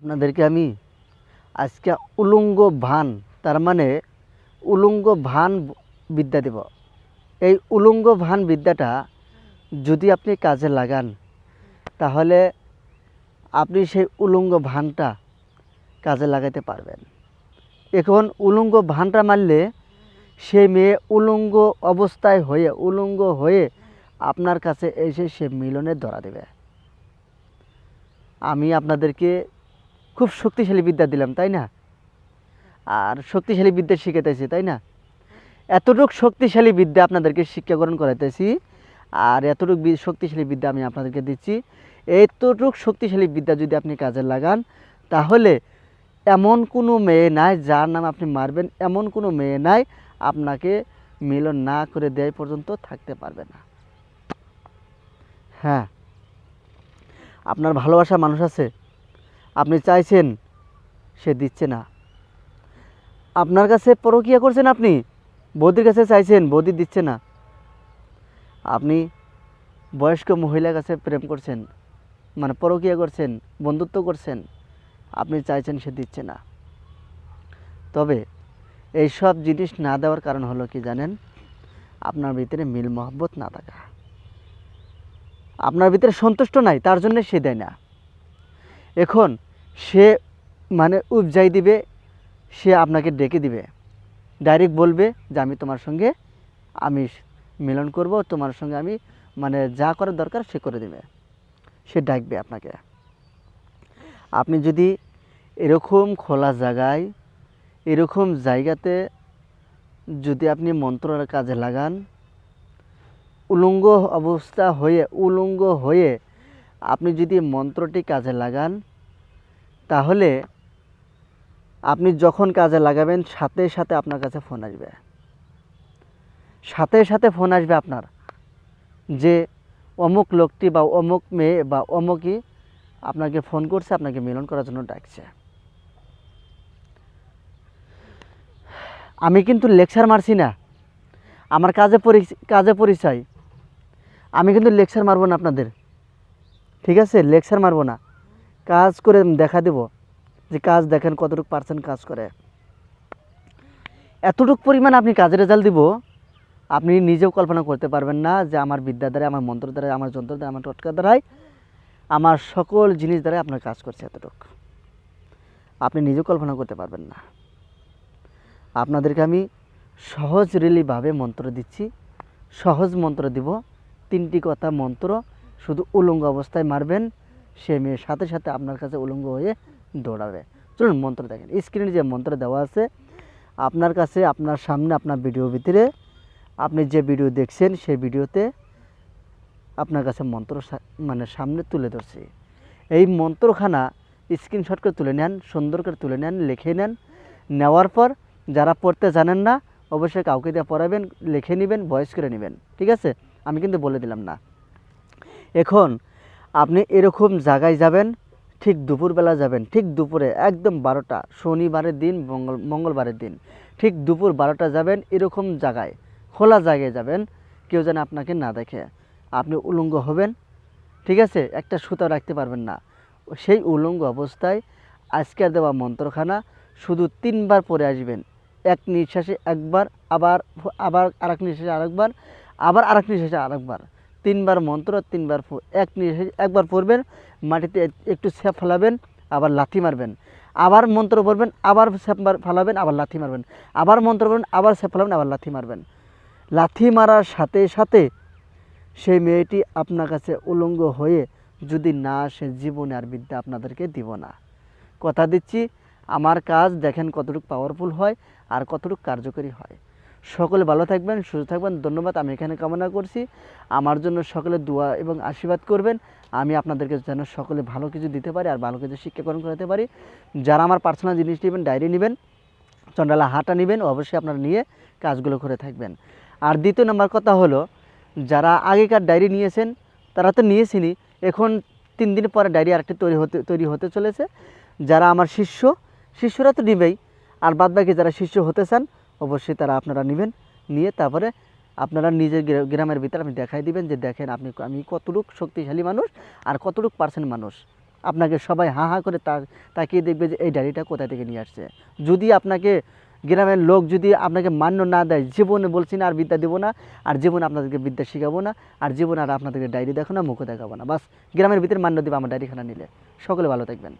আপনাদেরকে আমি আজকে উলঙ্গ ভান তার মানে উলঙ্গ ভান বিদ্যা দেব। এই উলঙ্গ ভান বিদ্যাটা যদি আপনি কাজে লাগান তাহলে আপনি সেই উলঙ্গ ভানটা কাজে লাগাতে পারবেন। এখন উলঙ্গ ভানটা মারলে সে মেয়ে উলঙ্গ অবস্থায় হয়ে উলঙ্গ হয়ে আপনার কাছে এসে সে মিলনের ধরা দেবে। আমি আপনাদেরকে খুব শক্তিশালী বিদ্যা দিলাম, তাই না? আর শক্তিশালী বিদ্যা শিখাতেছি, তাই না? এতটুকু শক্তিশালী বিদ্যা আপনাদেরকে শিক্ষা গ্রহণ করাইতেছি, আর এতটুকু শক্তিশালী বিদ্যা আমি আপনাদেরকে দিচ্ছি। এতটুকু শক্তিশালী বিদ্যা যদি আপনি কাজে লাগান তাহলে এমন কোনো মেয়ে নাই যার নাম আপনি মারবেন, এমন কোনো মেয়ে নাই আপনাকে মিলন না করে দেয় পর্যন্ত থাকতে পারবে না। হ্যাঁ, আপনার ভালোবাসা মানুষ আছে, আপনি চাইছেন, সে দিচ্ছে না। আপনার কাছে পরকীয়া করছেন, আপনি বৌদির কাছে চাইছেন, বৌদি দিচ্ছে না। আপনি বয়স্ক মহিলার কাছে প্রেম করছেন, মানে পরকীয়া করছেন, বন্ধুত্ব করছেন, আপনি চাইছেন, সে দিচ্ছে না। তবে এই সব জিনিস না দেওয়ার কারণ হলো কি জানেন? আপনার ভিতরে মিল মহব্বত না থাকা, আপনার ভিতরে সন্তুষ্ট নাই, তার জন্য সে দেয় না। এখন সে মানে উপজাই দিবে, সে আপনাকে ডেকে দিবে, ডাইরেক্ট বলবে যে আমি তোমার সঙ্গে আমি মিলন করব, তোমার সঙ্গে আমি মানে যা করার দরকার সে করে দেবে, সে ডাকবে আপনাকে। আপনি যদি এরকম খোলা জায়গায় এরকম জায়গাতে যদি আপনি মন্ত্রের কাজে লাগান, উলঙ্গ অবস্থা হয়ে উলঙ্গ হয়ে আপনি যদি মন্ত্রটি কাজে লাগান তাহলে আপনি যখন কাজে লাগাবেন সাথে সাথে আপনার কাছে ফোন আসবে, সাথে সাথে ফোন আসবে আপনার, যে অমুক লোকটি বা অমুক মেয়ে বা অমুকই আপনাকে ফোন করছে, আপনাকে মিলন করার জন্য ডাকছে। আমি কিন্তু লেকচার মারছি না, আমার কাজে পরিচয়। আমি কিন্তু লেকচার মারবো না আপনাদের, ঠিক আছে? লেকচার মারবো না, কাজ করে দেখা দেব যে কাজ দেখেন কতটুকু পার্সেন্ট কাজ করে। এতটুকু পরিমাণ আপনি কাজের রেজাল্ট দিব আপনি নিজেও কল্পনা করতে পারবেন না, যে আমার বিদ্যা দ্বারা, আমার মন্ত্র দ্বারা, আমার যন্ত্র দ্বারা, আমার টোটকা দ্বারাই, আমার সকল জিনিস দ্বারা আপনার কাজ করছে। এতটুকু আপনি নিজেও কল্পনা করতে পারবেন না। আপনাদেরকে আমি সহজ রিলিভাবে মন্ত্র দিচ্ছি, সহজ মন্ত্র দিব। 3টি কথা মন্ত্র, শুধু উলঙ্গ অবস্থায় মারবেন, সে মেয়ের সাথে সাথে আপনার কাছে উলঙ্গ হয়ে দৌড়াবে। চলুন মন্ত্র দেখেন। স্ক্রিনে যে মন্ত্র দেওয়া আছে আপনার কাছে, আপনার সামনে, আপনার ভিডিওর ভিতরে, আপনি যে ভিডিও দেখছেন সেই ভিডিওতে আপনার কাছে মন্ত্র মানে সামনে তুলে ধরছি। এই মন্ত্রখানা স্ক্রিনশট করে তুলে নেন, সুন্দর করে তুলে নেন, লিখে নেন। নেওয়ার পর যারা পড়তে জানেন না অবশ্যই কাউকে দিয়ে পড়াবেন, লিখে নেবেন, ভয়েস করে নেবেন, ঠিক আছে? আমি কিন্তু বলে দিলাম না। এখন আপনি এরকম জায়গায় যাবেন, ঠিক দুপুরবেলা যাবেন, ঠিক দুপুরে একদম 12টা, শনিবারের দিন, মঙ্গলবারের দিন, ঠিক দুপুর 12টা যাবেন। এরকম জায়গায়, খোলা জায়গায় যাবেন, কেউ যেন আপনাকে না দেখে। আপনি উলঙ্গ হবেন, ঠিক আছে? একটা সুতা রাখতে পারবেন না। সেই উলঙ্গ অবস্থায় আজকের দেওয়া মন্ত্রখানা শুধু 3বার পরে আসবেন। এক নিঃশ্বাসে একবার, আবার আবার আরেক নিঃশ্বাসে আরেকবার, আবার আরেক নিঃশ্বাসে আরেকবার। 3বার মন্ত্র, 3বার এক নিঃশ্বাসে একবার পড়বেন, মাটিতে একটু ছ্যাপ ফেলাবেন, আবার লাথি মারবেন। আবার মন্ত্র পড়বেন, আবার ছ্যাপ ফেলাবেন, আবার লাথি মারবেন। আবার মন্ত্র পড়বেন, আবার ছ্যাপ ফেলাবেন, আবার লাথি মারবেন। লাথি মারার সাথে সাথে সেই মেয়েটি আপনার কাছে উলঙ্গ হয়ে যদি না আসে, জীবনে আর বিদ্যা আপনাদেরকে দিব না। কথা দিচ্ছি, আমার কাজ দেখেন কতটুকু পাওয়ারফুল হয় আর কতটুকু কার্যকরী হয়। সকলে ভালো থাকবেন, সুস্থ থাকবেন। ধন্যবাদ। আমি এখানে কামনা করছি আমার জন্য সকলে দোয়া এবং আশীর্বাদ করবেন। আমি আপনাদেরকে যেন সকলে ভালো কিছু দিতে পারি আর ভালো কিছু শিক্ষা গ্রহণ করাতে পারি। যারা আমার পার্সোনাল জিনিস নেবেন, ডায়েরি নেবেন, চন্ডালা হাঁটা নেবেন, অবশ্যই আপনারা নিয়ে কাজগুলো করে থাকবেন। আর দ্বিতীয় নম্বর কথা হলো, যারা আগেকার ডায়েরি নিয়েছেন তারা তো নিয়েছেনই, এখন 3 দিন পরে ডায়েরি আরেকটি তৈরি হতে চলেছে। যারা আমার শিষ্যরা তো নেবেই, আর বাদবাকি যারা শিষ্য হতে চান অবশ্যই তারা আপনারা নেবেন। নিয়ে তারপরে আপনারা নিজের গ্রামের ভিতরে আপনি দেখাই দিবেন যে দেখেন আমি কতটুকু শক্তিশালী মানুষ আর কতটুকু পার্সেন্ট মানুষ। আপনাকে সবাই হা হা করে তাকিয়ে দেখবে যে এই ডায়েরিটা কোথা থেকে নিয়ে আসছে। যদি আপনাকে গ্রামের লোক যদি আপনাকে মান্য না দেয়, জীবনে বলছি না আর বিদ্যা দেবো না, আর জীবনে আপনাদেরকে বিদ্যা শেখাবো না, আর জীবনে আর আপনাদেরকে ডায়েরি দেখো না, মুখও দেখাবো না, বাস গ্রামের ভিতরে মান্য দেবে আমার ডায়েরিখানা নিলে। সকলে ভালো থাকবেন।